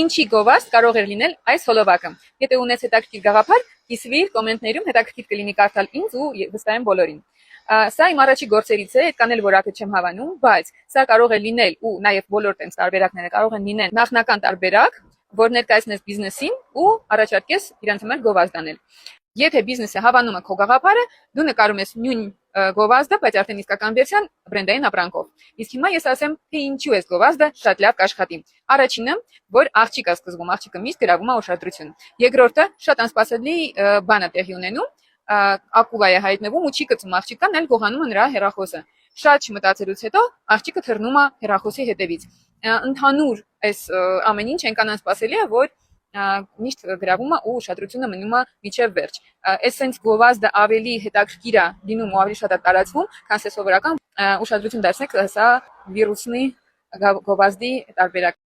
Ինչի գովազդ կարող էր լինել այս հոլովակը։ Եթե ունես հետաքրքիր գաղափար, կիսվիր կոմենտներում, հետաքրքիր կլինի կարդալ ինձ ու վստահ եմ բոլորին։ Սա իմ առաջի գործերից է, այդքան էլ որակը չեմ հավանում, բայց սա կարող է լինել ու նաև բոլոր տենց տարբերակները կարող են լինել նախնական տարբերակ, որ ներկայացնես բիզնեսին ու առաջարկես իրանց համար գովազդ անել։ Եթե բիզնեսը հավանում է քո գաղափարը, դու նկարում ես նույն գովազդը, բայց արդեն իսկական վերսիան բրենդային ապրանքով։ Իսկ հիմա ես ասեմ, թե ինչու այս գովազդը շատ լավ կաշխատի։ Առաջինը, որ աղջիկ է սկզբում, աղջիկը միշտ գրավում է ուշադրություն։ Երկրորդը, շատ անսպասելի բան է տեղի ունենում, ակուլա է հայտնվում ու չի գցում աղջիկան, այլ գողանում է նրա հեռախոսը։ Շատ չմտածելուց հետո աղջիկը թռնում է հեռախոսի հետևից։ Ընդհանուր այս ամեն ինչ այնքան անսպասելի է, որ միշտ գրավում է ու ուշադրությունը մնում է միջև վերջ։ Այս sense գովազդը ավելի հետաքրքիր է լինում ու ավելի շատ է տարածվում, քան սովորական ուշադրություն դարձնեք, սա վիրուսնի գովազդի տարբերակ։